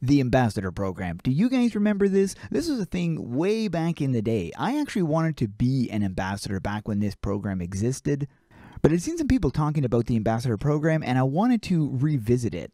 The Ambassador Program. Do you guys remember this? This was a thing way back in the day. I actually wanted to be an ambassador back when this program existed. But I'd seen some people talking about the Ambassador Program and I wanted to revisit it.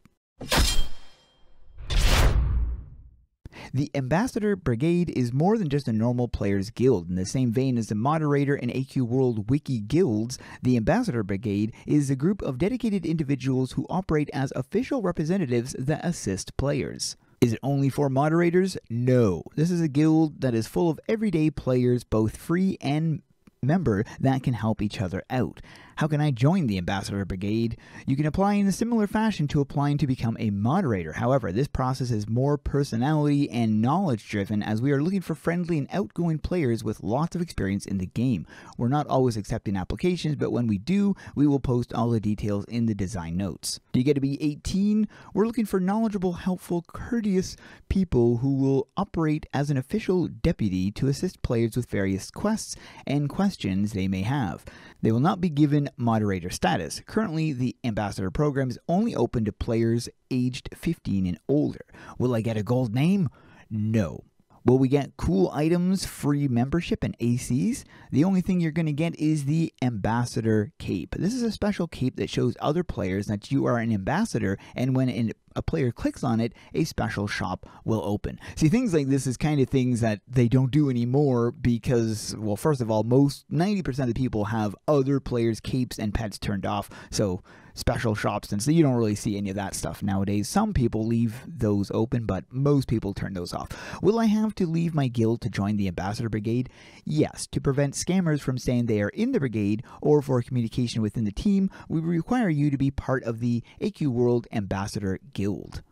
The Ambassador Brigade is more than just a normal players guild. In the same vein as the moderator and AQWorld wiki guilds, the Ambassador Brigade is a group of dedicated individuals who operate as official representatives that assist players. Is it only for moderators? No. This is a guild that is full of everyday players, both free and member, that can help each other out. How can I join the Ambassador Brigade? You can apply in a similar fashion to applying to become a moderator. However, this process is more personality and knowledge driven, as we are looking for friendly and outgoing players with lots of experience in the game. We're not always accepting applications, but when we do, we will post all the details in the design notes. Do you get to be 18? We're looking for knowledgeable, helpful, courteous people who will operate as an official deputy to assist players with various quests and questions they may have. They will not be given moderator status. Currently, the Ambassador Program is only open to players aged 15 and older. Will I get a gold name? No. Will we get cool items, free membership, and ACs? The only thing you're going to get is the Ambassador Cape. This is a special cape that shows other players that you are an ambassador, and when a player clicks on it, a special shop will open. See, things like this is kind of things that they don't do anymore because, well, first of all, 90% of the people have other players' capes and pets turned off, so special shops, and so you don't really see any of that stuff nowadays. Some people leave those open, but most people turn those off. Will I have to leave my guild to join the Ambassador Brigade? Yes. To prevent scammers from saying they are in the brigade, or for communication within the team, we require you to be part of the AQWorld Ambassador Guild.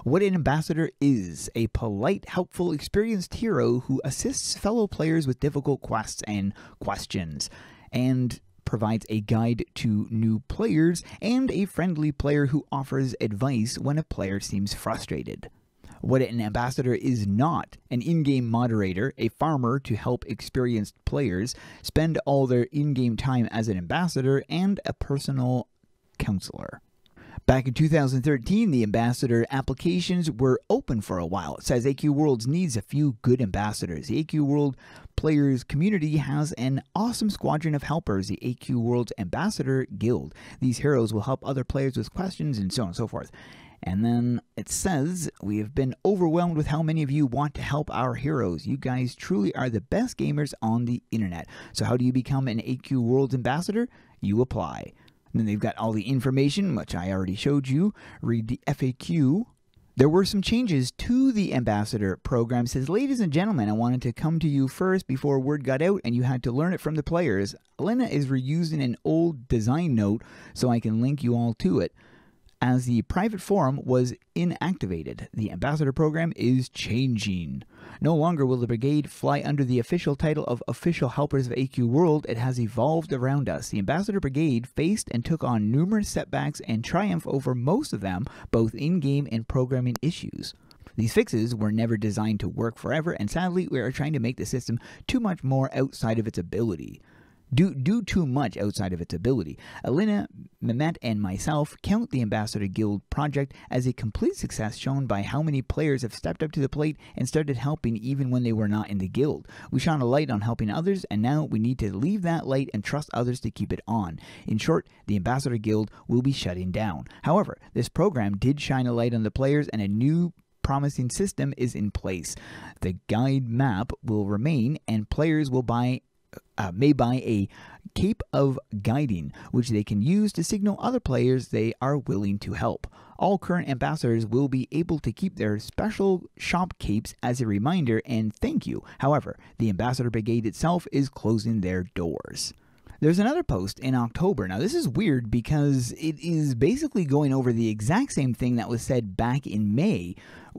What an ambassador is: a polite, helpful, experienced hero who assists fellow players with difficult quests and questions, and provides a guide to new players, and a friendly player who offers advice when a player seems frustrated. What an ambassador is not: an in-game moderator, a farmer to help experienced players spend all their in-game time as an ambassador, and a personal counselor. Back in 2013, the ambassador applications were open for a while. It says AQWorlds needs a few good ambassadors. The AQWorld players community has an awesome squadron of helpers, the AQWorlds Ambassador Guild. These heroes will help other players with questions and so on and so forth. And then it says, we have been overwhelmed with how many of you want to help our heroes. You guys truly are the best gamers on the internet. So how do you become an AQWorlds ambassador? You apply. And then they've got all the information, which I already showed you. Read the FAQ. There were some changes to the Ambassador Program. It says, ladies and gentlemen, I wanted to come to you first before word got out and you had to learn it from the players. Elena is reusing an old design note so I can link you all to it. As the private forum was inactivated, the Ambassador Program is changing. No longer will the brigade fly under the official title of Official Helpers of AQWorld. It has evolved around us. The Ambassador Brigade faced and took on numerous setbacks and triumphed over most of them, both in-game and programming issues. These fixes were never designed to work forever, and sadly, we are trying to make the system too much more outside of its ability. Do too much outside of its ability. Elena, Mehmet, and myself count the Ambassador Guild project as a complete success, shown by how many players have stepped up to the plate and started helping even when they were not in the guild. We shone a light on helping others, and now we need to leave that light and trust others to keep it on. In short, the Ambassador Guild will be shutting down. However, this program did shine a light on the players, and a new promising system is in place. The guide map will remain, and players will may buy a cape of guiding, which they can use to signal other players they are willing to help. All current ambassadors will be able to keep their special shop capes as a reminder and thank you. However, the Ambassador Brigade itself is closing their doors. There's another post in October. Now, this is weird because it is basically going over the exact same thing that was said back in May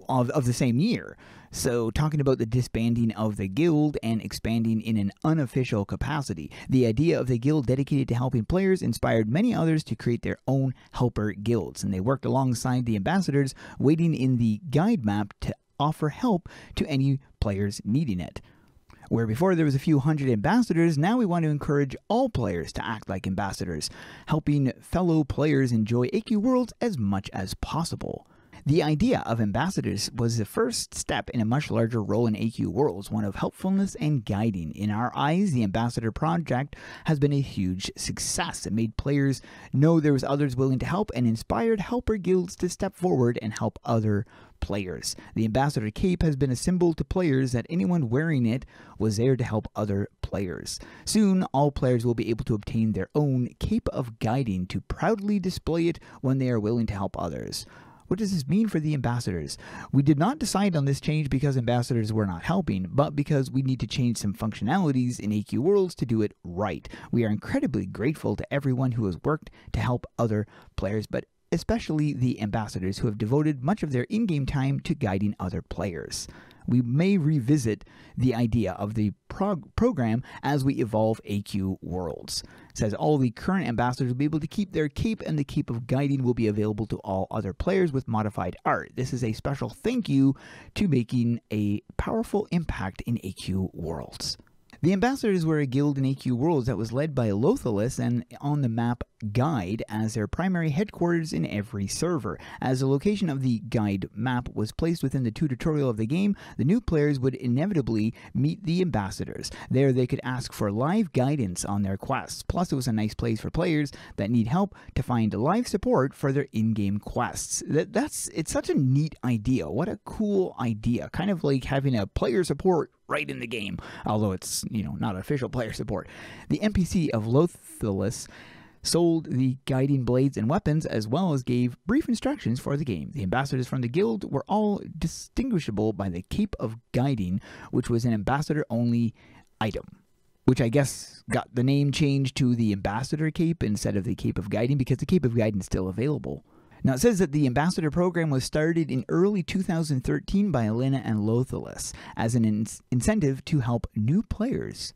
of the same year. So, talking about the disbanding of the guild and expanding in an unofficial capacity. The idea of the guild dedicated to helping players inspired many others to create their own helper guilds, and they worked alongside the ambassadors, waiting in the guide map to offer help to any players needing it. Where before there was a few hundred ambassadors, now we want to encourage all players to act like ambassadors, helping fellow players enjoy AQWorlds as much as possible. The idea of ambassadors was the first step in a much larger role in AQWorlds, one of helpfulness and guiding. In our eyes, the ambassador project has been a huge success. It made players know there was others willing to help and inspired helper guilds to step forward and help other players. The ambassador cape has been a symbol to players that anyone wearing it was there to help other players. Soon, all players will be able to obtain their own cape of guiding to proudly display it when they are willing to help others. What does this mean for the ambassadors? We did not decide on this change because ambassadors were not helping, but because we need to change some functionalities in AQWorlds to do it right. We are incredibly grateful to everyone who has worked to help other players, but especially the ambassadors who have devoted much of their in-game time to guiding other players. We may revisit the idea of the program as we evolve AQWorlds. It says all the current ambassadors will be able to keep their cape, and the cape of guiding will be available to all other players with modified art. This is a special thank you to making a powerful impact in AQWorlds. The ambassadors were a guild in AQWorlds that was led by Lothalis and on the map Guide as their primary headquarters in every server. As the location of the Guide map was placed within the tutorial of the game, the new players would inevitably meet the ambassadors. There they could ask for live guidance on their quests. Plus, it was a nice place for players that need help to find live support for their in-game quests. It's such a neat idea. What a cool idea. Kind of like having a player support right in the game, although it's, not official player support. The NPC of Lothalis sold the guiding blades and weapons, as well as gave brief instructions for the game. The ambassadors from the guild were all distinguishable by the Cape of Guiding, which was an ambassador-only item, which I guess got the name changed to the Ambassador Cape instead of the Cape of Guiding, because the Cape of Guiding is still available. Now, it says that the Ambassador program was started in early 2013 by Elena and Lothalis as an incentive to help new players.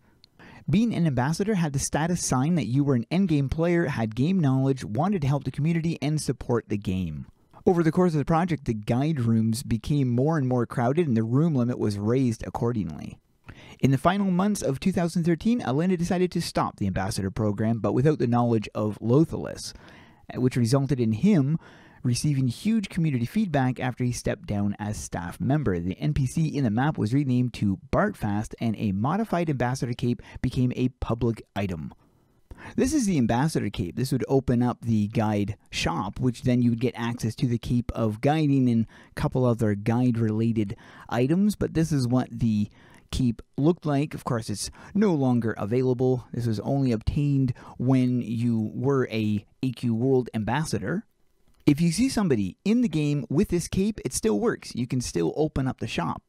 Being an ambassador had the status sign that you were an endgame player, had game knowledge, wanted to help the community, and support the game. Over the course of the project, the guide rooms became more and more crowded, and the room limit was raised accordingly. In the final months of 2013, Elena decided to stop the ambassador program, but without the knowledge of Lothalis, which resulted in him receiving huge community feedback after he stepped down as staff member. The NPC in the map was renamed to Bartfast, and a modified ambassador cape became a public item. This is the ambassador cape. This would open up the guide shop, which then you would get access to the cape of guiding and a couple other guide-related items, but this is what the cape looked like. Of course, it's no longer available. This was only obtained when you were a AQWorld ambassador. If you see somebody in the game with this cape, it still works. You can still open up the shop.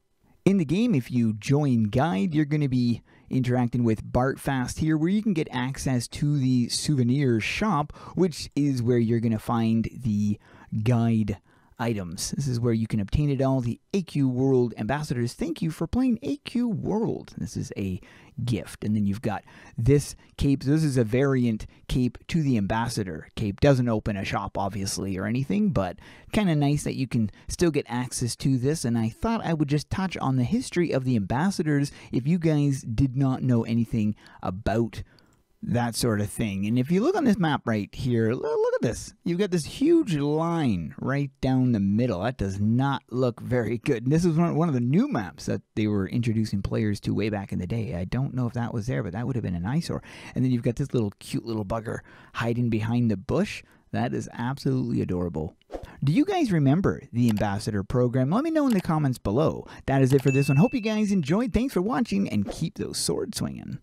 In the game, if you join Guide, you're going to be interacting with Bartfast here, where you can get access to the souvenir shop, which is where you're going to find the guide items. This is where you can obtain it all. The AQWorld ambassadors, thank you for playing AQWorld. This is a gift. And then you've got this cape. This is a variant cape to the ambassador cape. Doesn't open a shop, obviously, or anything, but kind of nice that you can still get access to this. And I thought I would just touch on the history of the ambassadors if you guys did not know anything about that sort of thing. And if you look on this map right here, look at this. You've got this huge line right down the middle. That does not look very good. And this is one of the new maps that they were introducing players to way back in the day. I don't know if that was there, but that would have been an eyesore. And then you've got this little cute little bugger hiding behind the bush. That is absolutely adorable. Do you guys remember the ambassador program? Let me know in the comments below. That is it for this one. Hope you guys enjoyed. Thanks for watching, and keep those swords swinging.